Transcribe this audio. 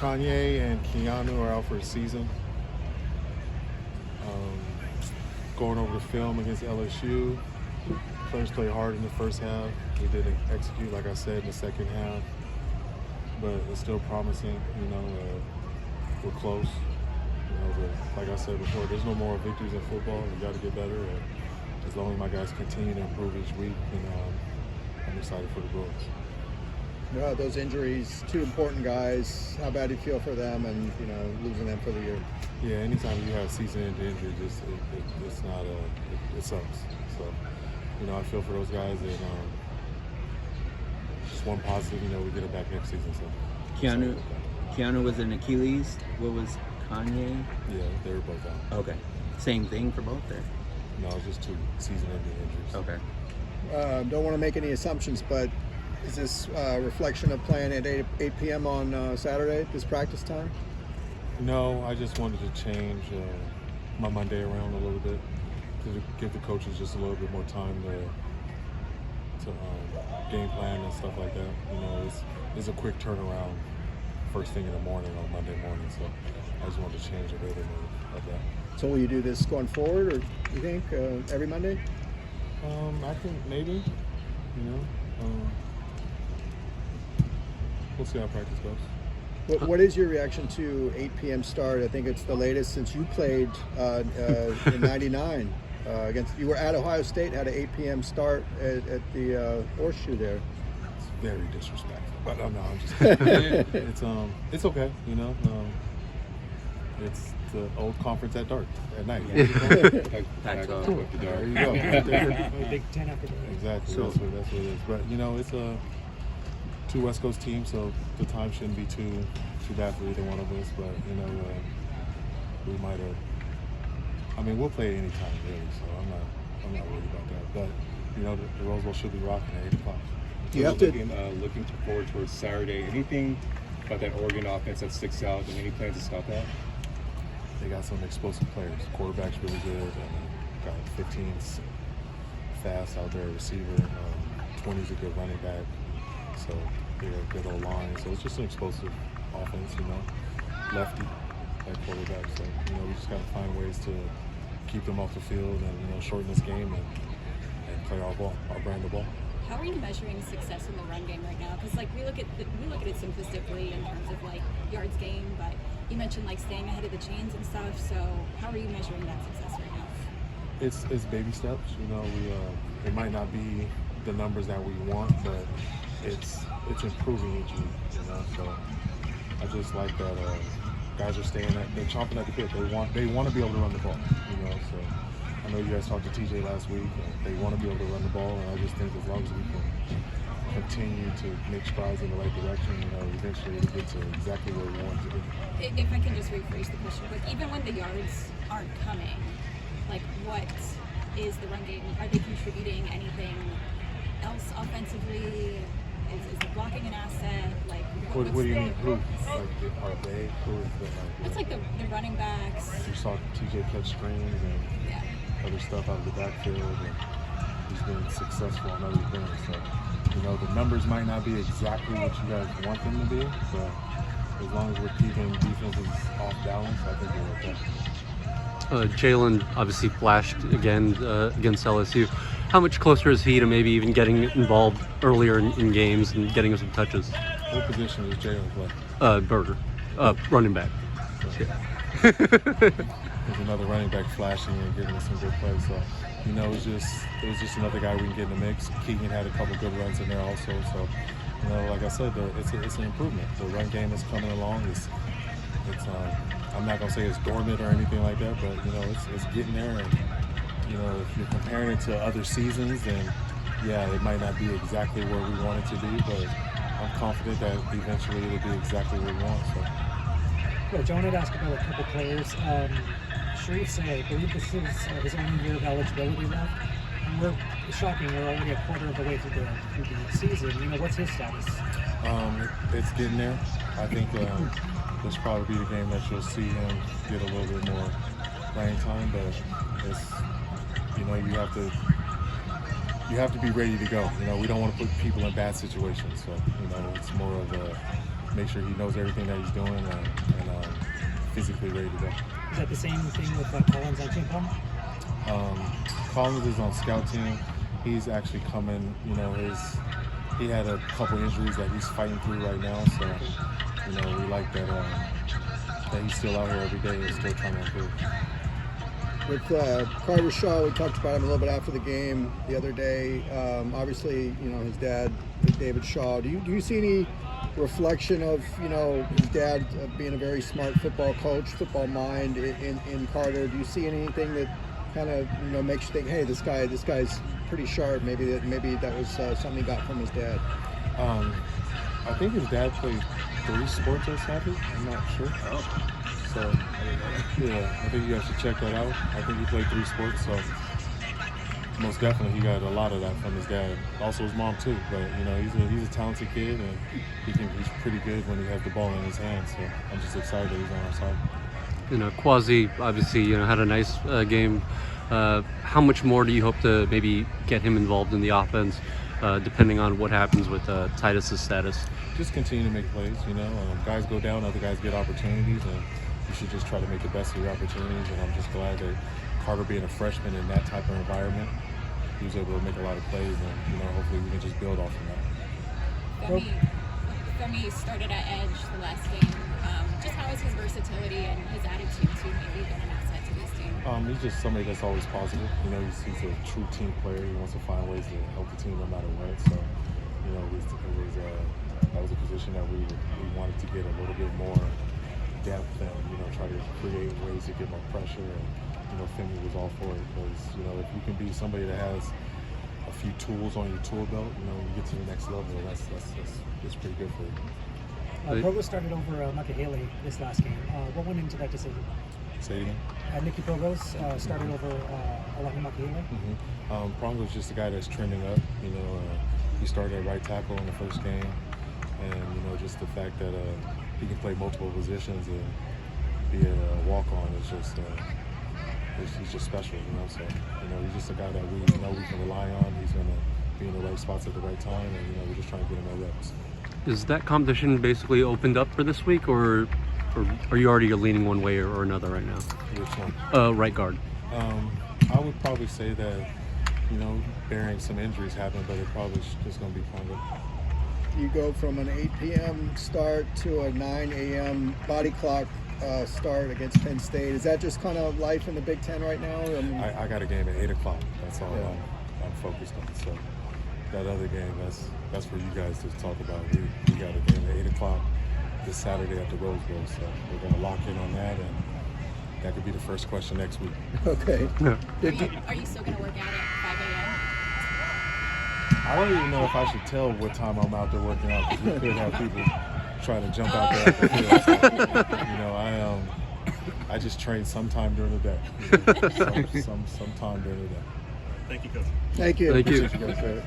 Kanye and Keanu are out for the season. Going over the film against LSU, players played hard in the first half. We didn't execute, like I said, in the second half. But it's still promising, we're close. But like I said before, there's no more victories in football. We got to get better. And as long as my guys continue to improve each week, I'm excited for the Bruins. Those injuries, two important guys. How bad do you feel for them and losing them for the year? Yeah, anytime you have season-ending injury, it's not it sucks. So, I feel for those guys, and just one positive, we get it back next season. So Keanu was an Achilles. What was Kanye? Yeah, they were both out. Okay, same thing for both there. No, it's just two season-ending injuries. Okay. Don't want to make any assumptions, but is this a reflection of playing at 8 p.m. on Saturday, this practice time? No, I just wanted to change my Monday around a little bit to give the coaches just a little bit more time to game plan and stuff like that. It's a quick turnaround first thing in the morning on Monday morning, so I just wanted to change a bit of that. So will you do this going forward, or you think every Monday? I think maybe, we'll see how practice goes. What is your reaction to 8 p.m. start? I think it's the latest since you played in '99 against. You were at Ohio State, had an 8 p.m. start at the Horseshoe there. It's very disrespectful, but no, I'm just kidding. It's okay, it's the old conference at dark at night. Yeah. There you go. Big 10 after that. Exactly. So, that's what it is. But it's a two West Coast teams, so the time shouldn't be too bad for either one of us. But we might have. We'll play anytime really, so I'm not worried about that. But the Rose Bowl should be rocking at 8 o'clock. You have to looking forward towards Saturday. Anything about that Oregon offense that sticks out, and any plans to stop that? They got some explosive players. Quarterback's really good. Got 15's fast out there, receiver. 20's a good running back. So they're a good old line. So it's just an explosive offense, lefty at quarterback. So we just got to find ways to keep them off the field and shorten this game and play our ball, our brand of ball. How are you measuring success in the run game right now? Because we look at it simplistically in terms of yards gained, but you mentioned staying ahead of the chains and stuff. So how are you measuring that success right now? It's baby steps. It might not be the numbers that we want, but it's improving each week. So I just like that guys are they're chomping at the bit. They want to be able to run the ball. So I know you guys talked to TJ last week, and they want to be able to run the ball, and I just think as long as we can continue to make strides in the right direction, eventually it'll get to exactly where we want it to be. If I can just rephrase the question, even when the yards aren't coming, what is the run game? Are they contributing anything else offensively? Is the blocking an asset? What do you mean? Who? Are they? Who is It's the running backs. You saw TJ catch screens and other stuff out of the backfield, and he's been successful on other things. So, the numbers might not be exactly what you guys want them to be, but as long as we're keeping defenses off balance, I think we're okay. Jalen obviously flashed again against LSU. How much closer is he to maybe even getting involved earlier in games and getting some touches? What position is Jalen play? Burger, running back. There's another running back flashing and giving us some good plays. So, it was just another guy we can get in the mix. Keegan had a couple good runs in there also. So, like I said, it's an improvement. The run game is coming along. It's I'm not gonna say it's dormant or anything like that, but it's getting there. And if you're comparing it to other seasons, then it might not be exactly where we want it to be, but I'm confident that eventually it'll be exactly where we want. So. Coach, I wanted to ask about a couple players. Sharif, I believe this is his only year of eligibility left. And it's shocking, we're already a quarter of the way through the season. What's his status? It's getting there. I think this probably be the game that you'll see him get a little bit more playing time, but it's you have to be ready to go. We don't want to put people in bad situations. So it's more of make sure he knows everything that he's doing and physically ready to go. Is that the same thing with Collins on team Palm? Collins is on scout team. He's actually coming, he had a couple injuries that he's fighting through right now. So, we like that he's still out here every day and still trying to improve. With Carter Shaw, we talked about him a little bit after the game the other day. Obviously, his dad, David Shaw. Do you see any reflection of his dad being a very smart football coach, football mind in Carter? Do you see anything that kind of makes you think, hey, this guy's pretty sharp? Maybe that was something he got from his dad. I think his dad played 3 sports as happy. I'm not sure. Oh. So, yeah, I think you guys should check that out. I think he played 3 sports, so most definitely he got a lot of that from his dad. Also his mom too, but he's a talented kid and he's pretty good when he has the ball in his hands. So I'm just excited that he's on our side. Quasi obviously had a nice game. How much more do you hope to maybe get him involved in the offense, depending on what happens with Titus's status? Just continue to make plays. Guys go down, other guys get opportunities, and you should just try to make the best of your opportunities. And I'm just glad that Carter, being a freshman in that type of environment, he was able to make a lot of plays, and hopefully we can just build off of that. Femi started at edge the last game. Just how is his versatility and his attitude to maybe been an asset to this team? He's just somebody that's always positive. He's a true team player. He wants to find ways to help the team no matter what. So, that was a position that we wanted to get a little bit more depth and try to create ways to get more pressure. And Femi was all for it because if you can be somebody that has a few tools on your tool belt, you get to the next level. That's pretty good for you. Provo started over Makahele this last game. What went into that decision? Say it again. Nicky Progos started over Alani Makahele. Prongo's just a guy that's trending up. He started at right tackle in the first game, and just the fact that he can play multiple positions and be a walk-on is just he's just special. So he's just a guy that we know we can rely on. He's gonna be in the right spots at the right time, and we're just trying to get him our reps. Is that competition basically opened up for this week, or are you already leaning one way or another right now? Which one? Right guard. I would probably say that, bearing some injuries happen, but it probably just going to be Prongo. You go from an 8 p.m. start to a 9 a.m. body clock start against Penn State. Is that just kind of life in the Big Ten right now? I got a game at 8 o'clock. That's all I'm focused on. So that other game, that's for you guys to talk about. We got a game at 8 o'clock this Saturday at the Rose Bowl. So we're going to lock in on that, and that could be the first question next week. Okay. Are you still going to work out at 5 a.m.? I don't even know if I should tell what time I'm out there working out, because we could have people trying to jump out there at the field. I just train sometime during the day. Sometime during the day. Thank you, Coach. Thank you. Thank you. Appreciate you guys.